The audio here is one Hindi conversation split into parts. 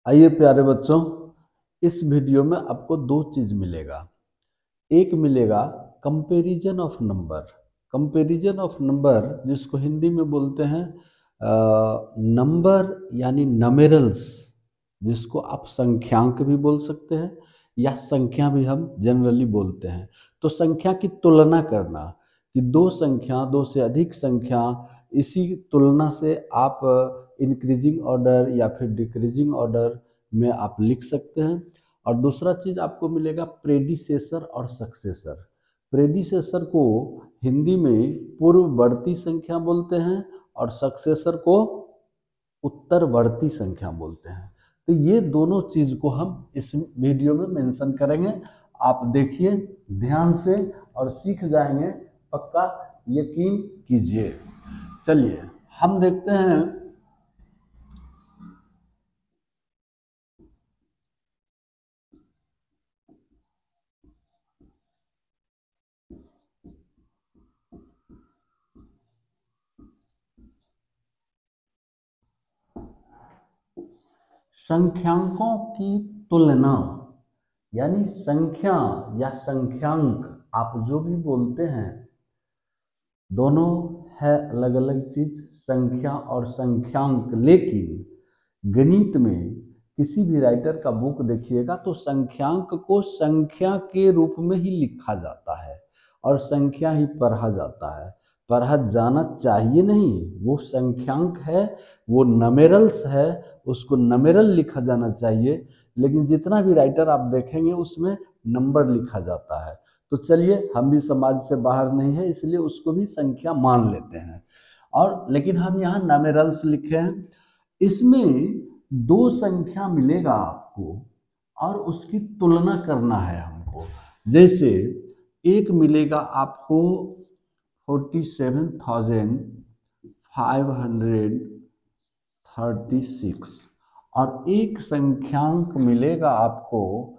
आइए प्यारे बच्चों, इस वीडियो में आपको दो चीज मिलेगा। एक मिलेगा comparison of number. Comparison of number जिसको हिंदी में बोलते हैं नंबर यानी नमेरल्स, जिसको आप संख्यांक भी बोल सकते हैं या संख्या भी हम जनरली बोलते हैं। तो संख्या की तुलना करना कि दो संख्या, दो से अधिक संख्या, इसी तुलना से आप इंक्रीजिंग ऑर्डर या फिर डिक्रीजिंग ऑर्डर में आप लिख सकते हैं। और दूसरा चीज आपको मिलेगा प्रेडिसेसर और सक्सेसर। प्रेडिसेसर को हिंदी में पूर्ववर्ती संख्या बोलते हैं और सक्सेसर को उत्तरवर्ती संख्या बोलते हैं। तो ये दोनों चीज को हम इस वीडियो में मेंशन करेंगे। आप देखिए ध्यान से और सीख जाएंगे, पक्का यकीन कीजिए। चलिए हम देखते हैं संख्यांकों की तुलना, यानी संख्या या संख्यांक आप जो भी बोलते हैं, दोनों है अलग अलग चीज, संख्या और संख्यांक। लेकिन गणित में किसी भी राइटर का बुक देखिएगा तो संख्यांक को संख्या के रूप में ही लिखा जाता है और संख्या ही पढ़ा जाता है। पढ़ा जाना चाहिए नहीं, वो संख्यांक है, वो नमेरल्स है, उसको नमेरल लिखा जाना चाहिए। लेकिन जितना भी राइटर आप देखेंगे उसमें नंबर लिखा जाता है। तो चलिए, हम भी समाज से बाहर नहीं है इसलिए उसको भी संख्या मान लेते हैं। और लेकिन हम यहाँ नमेरल्स लिखे हैं। इसमें दो संख्या मिलेगा आपको और उसकी तुलना करना है हमको। जैसे एक मिलेगा आपको 47,536 और एक संख्यांक मिलेगा आपको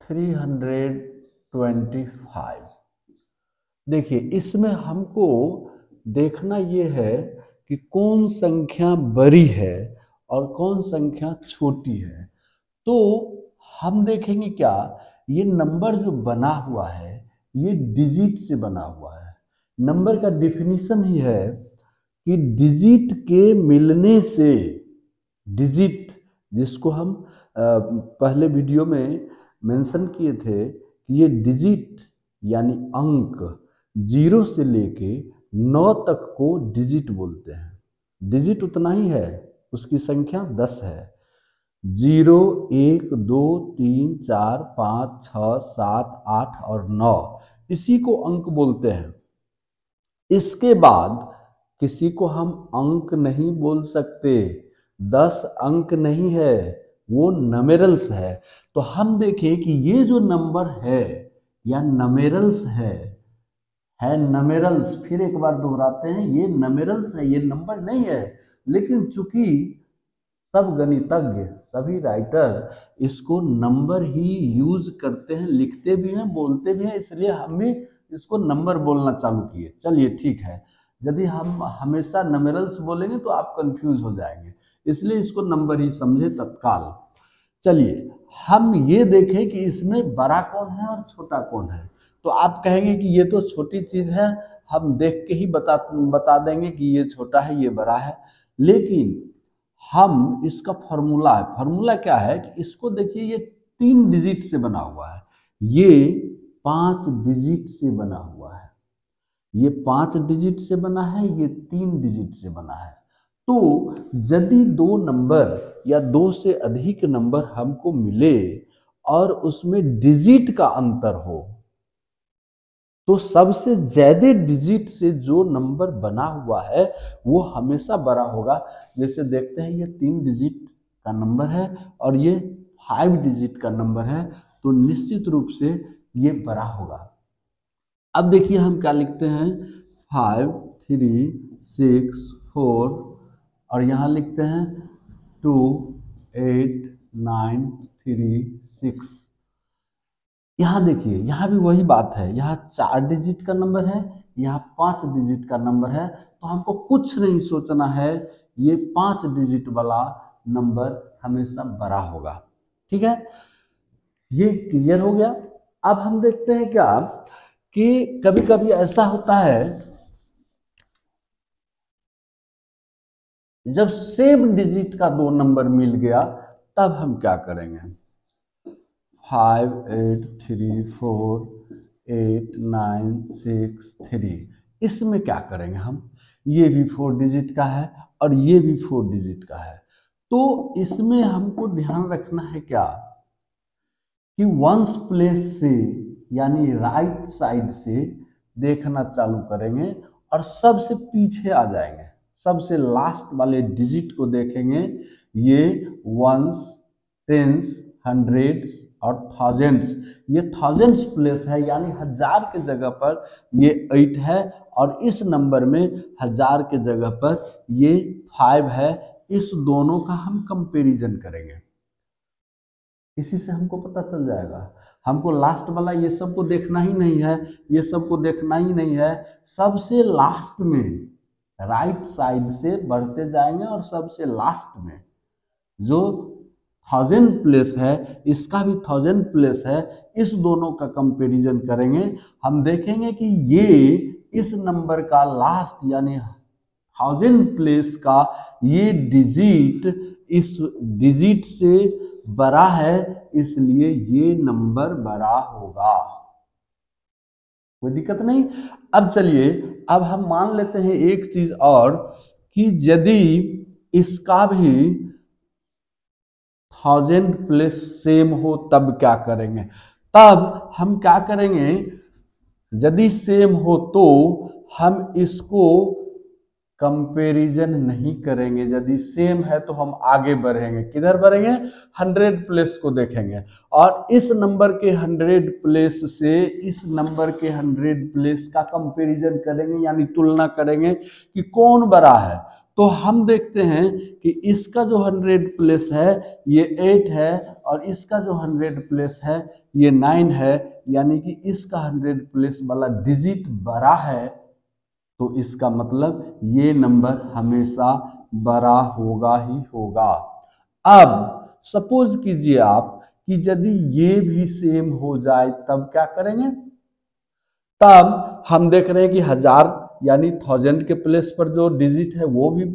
325। देखिए इसमें हमको देखना ये है कि कौन संख्या बड़ी है और कौन संख्या छोटी है। तो हम देखेंगे क्या, ये नंबर जो बना हुआ है ये डिजिट से बना हुआ है। नंबर का डिफिनीशन ही है कि डिजिट के मिलने से, डिजिट जिसको हम पहले वीडियो में मेंशन किए थे कि ये डिजिट यानी अंक 0 से लेके 9 तक को डिजिट बोलते हैं। डिजिट उतना ही है, उसकी संख्या 10 है। 0, 1, 2, 3, 4, 5, 6, 7, 8 और 9, इसी को अंक बोलते हैं। इसके बाद किसी को हम अंक नहीं बोल सकते, 10 अंक नहीं है, वो नमेरल्स है। तो हम देखें कि ये जो नंबर है या नमेरल्स है नमेरल्स। फिर एक बार दोहराते हैं, ये नमेरल्स है, ये नंबर नहीं है। लेकिन चूंकि सब गणितज्ञ, सभी राइटर इसको नंबर ही यूज करते हैं, लिखते भी हैं, बोलते भी हैं, इसलिए हम भी इसको नंबर बोलना चालू किए। चलिए ठीक है, यदि हम हमेशा नमेरल्स बोलेंगे तो आप कंफ्यूज हो जाएंगे, इसलिए इसको नंबर ही समझे तत्काल। चलिए हम ये देखें कि इसमें बड़ा कौन है और छोटा कौन है। तो आप कहेंगे कि ये तो छोटी चीज है, हम देख के ही बता देंगे कि ये छोटा है ये बड़ा है। लेकिन हम इसका फॉर्मूला है, फॉर्मूला क्या है कि इसको देखिए, ये 3 डिजिट से बना हुआ है, ये 5 डिजिट से बना हुआ है, ये 5 डिजिट से बना है, ये 3 डिजिट से बना है। तो यदि दो नंबर या दो से अधिक नंबर हमको मिले और उसमें डिजिट का अंतर हो, तो सबसे ज्यादा डिजिट से जो नंबर बना हुआ है वो हमेशा बड़ा होगा। जैसे देखते हैं ये 3 डिजिट का नंबर है और ये 5 डिजिट का नंबर है, तो निश्चित रूप से ये बड़ा होगा। अब देखिए हम क्या लिखते हैं, 5, 3, 6, 4 और यहाँ लिखते हैं 2, 8, 9, 3, 6। यहाँ देखिए यहाँ भी वही बात है, यहाँ 4 डिजिट का नंबर है, यहाँ 5 डिजिट का नंबर है। तो हमको कुछ नहीं सोचना है, ये 5 डिजिट वाला नंबर हमेशा बड़ा होगा। ठीक है, ये क्लियर हो गया। अब हम देखते हैं क्या कि कभी कभी ऐसा होता है जब सेम डिजिट का 2 नंबर मिल गया तब हम क्या करेंगे। 5 8 3 4 8 9 6 3, इसमें क्या करेंगे हम, ये भी 4 डिजिट का है और ये भी 4 डिजिट का है। तो इसमें हमको ध्यान रखना है क्या कि वंस प्लेस से यानी राइट साइड से देखना चालू करेंगे और सबसे पीछे आ जाएंगे, सबसे लास्ट वाले डिजिट को देखेंगे। ये वंस, टेंस, हंड्रेड्स और थाउजेंड्स, ये थाउजेंड्स प्लेस है यानी हजार के जगह पर ये 8 है और इस नंबर में हजार के जगह पर ये 5 है। इस दोनों का हम कंपैरिजन करेंगे, इसी से हमको पता चल जाएगा। हमको लास्ट वाला ये सबको देखना ही नहीं है, ये सबको देखना ही नहीं है। सबसे लास्ट में राइट साइड से बढ़ते जाएंगे और सबसे लास्ट में जो 1000 प्लेस है इसका भी 1000 प्लेस है, इस दोनों का कंपैरिजन करेंगे। हम देखेंगे कि ये इस नंबर का लास्ट यानी 1000 प्लेस का ये डिजिट इस डिजिट से बड़ा है, इसलिए ये नंबर बड़ा होगा। कोई दिक्कत नहीं। अब चलिए, अब हम मान लेते हैं एक चीज और कि यदि इसका भी 1000 प्लस सेम हो तब क्या करेंगे। तब हम क्या करेंगे, यदि सेम हो तो हम इसको कंपैरिजन नहीं करेंगे। यदि सेम है तो हम आगे बढ़ेंगे, किधर बढ़ेंगे, 100 प्लेस को देखेंगे और इस नंबर के 100 प्लेस से इस नंबर के 100 प्लेस का कंपैरिजन करेंगे यानी तुलना करेंगे कि कौन बड़ा है। तो हम देखते हैं कि इसका जो 100 प्लेस है ये 8 है और इसका जो 100 प्लेस है ये 9 है, यानी कि इसका 100 प्लेस वाला डिजिट बड़ा है। तो इसका मतलब ये नंबर हमेशा बड़ा होगा ही होगा। अब सपोज कीजिए आप कि यदि ये भी सेम हो जाए तब क्या करेंगे। तब हम देख रहे हैं कि 1000 यानी 1000 के प्लेस पर जो डिजिट है वो भी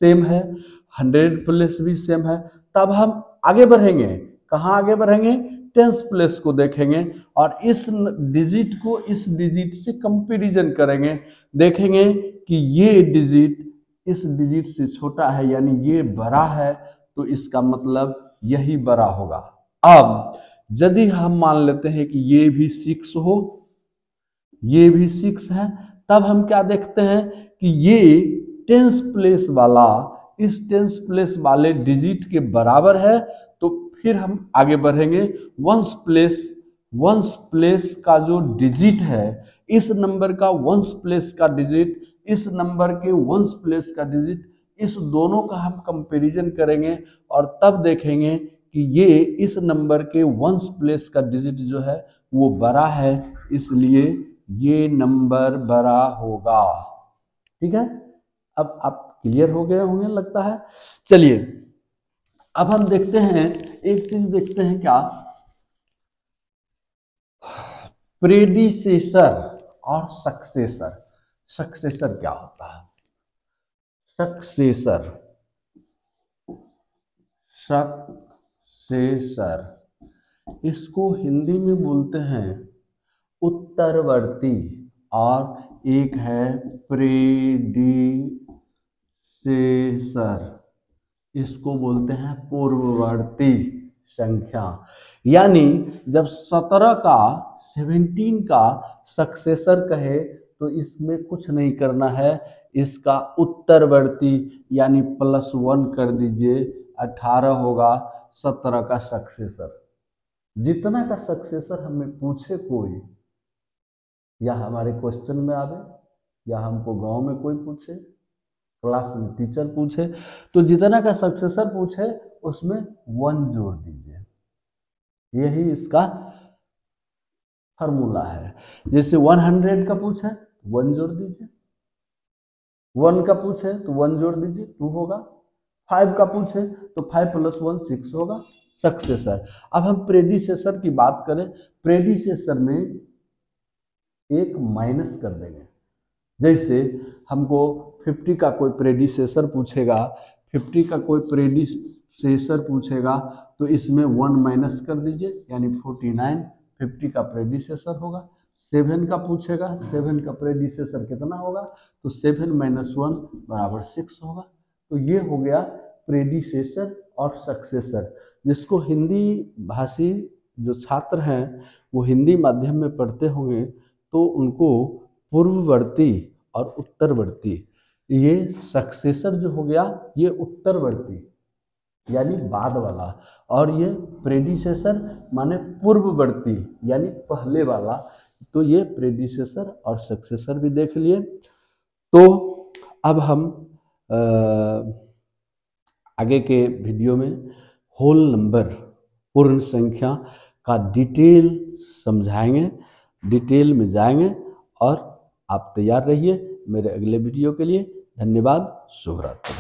सेम है, 100 प्लेस भी सेम है। तब हम आगे बढ़ेंगे, कहाँ आगे बढ़ेंगे, 10 प्लेस को देखेंगे और इस डिजिट को इस डिजिट से कंपैरिजन करेंगे। देखेंगे कि ये डिजिट इस डिजिट से छोटा है यानी ये बड़ा है, तो इसका मतलब यही बड़ा होगा। अब यदि हम मान लेते हैं कि ये भी 6 हो, ये भी 6 है, तब हम क्या देखते हैं कि ये 10 प्लेस वाला इस 10 प्लेस वाले डिजिट के बराबर है। तो फिर हम आगे बढ़ेंगे। वंस प्लेस का जो डिजिट है, इस नंबर का वंस प्लेस का डिजिट, इस नंबर के वंस प्लेस का डिजिट, इस दोनों का हम कंपैरिजन करेंगे और तब देखेंगे कि ये इस नंबर के वंस प्लेस का डिजिट जो है वो बड़ा है, इसलिए ये नंबर बड़ा होगा। ठीक है, अब आप क्लियर हो गए होंगे लगता है। चलिए अब हम देखते हैं, एक चीज देखते हैं क्या, प्रेडिसेसर और सक्सेसर। सक्सेसर क्या होता है, सक्सेसर, सक्सेसर इसको हिंदी में बोलते हैं उत्तरवर्ती और एक है प्रेडिसेसर, इसको बोलते हैं पूर्ववर्ती संख्या। यानी जब 17 का 17 का सक्सेसर कहे तो इसमें कुछ नहीं करना है, इसका उत्तरवर्ती यानी +1 कर दीजिए, 18 होगा 17 का सक्सेसर। जितना का सक्सेसर हमें पूछे कोई, या हमारे क्वेश्चन में आवे या हमको गांव में कोई पूछे, क्लास में टीचर पूछे, तो जितना का सक्सेसर पूछे उसमें 1 जोड़ दीजिए, यही इसका फॉर्मूला है। जैसे 100 का पूछे 1 जोड़ दीजिए, 1 का पूछे तो 1 जोड़ दीजिए 2 होगा, 5 का पूछे तो 5 + 1 6 होगा, सक्सेसर। अब हम प्रेडिसेसर की बात करें, प्रेडिसेसर में एक माइनस कर देंगे। जैसे हमको 50 का कोई प्रेडिसेसर पूछेगा, 50 का कोई प्रेडिसेसर पूछेगा तो इसमें 1 माइनस कर दीजिए, यानी 49 50 का प्रेडिसेसर होगा। 7 का पूछेगा, 7 का प्रेडिसेसर कितना होगा, तो 7 - 1 = 6 होगा। तो ये हो गया प्रेडिसेसर और सक्सेसर, जिसको हिंदी भाषी जो छात्र हैं वो हिंदी माध्यम में पढ़ते होंगे तो उनको पूर्ववर्ती और उत्तरवर्ती, ये सक्सेसर जो हो गया ये उत्तरवर्ती यानी बाद वाला, और ये प्रेडिसेसर माने पूर्ववर्ती यानी पहले वाला। तो ये प्रेडिसेसर और सक्सेसर भी देख लिए। तो अब हम आगे के वीडियो में होल नंबर पूर्ण संख्या का डिटेल समझाएंगे, डिटेल में जाएंगे, और आप तैयार रहिए मेरे अगले वीडियो के लिए। धन्यवाद, शुभ रात्रि।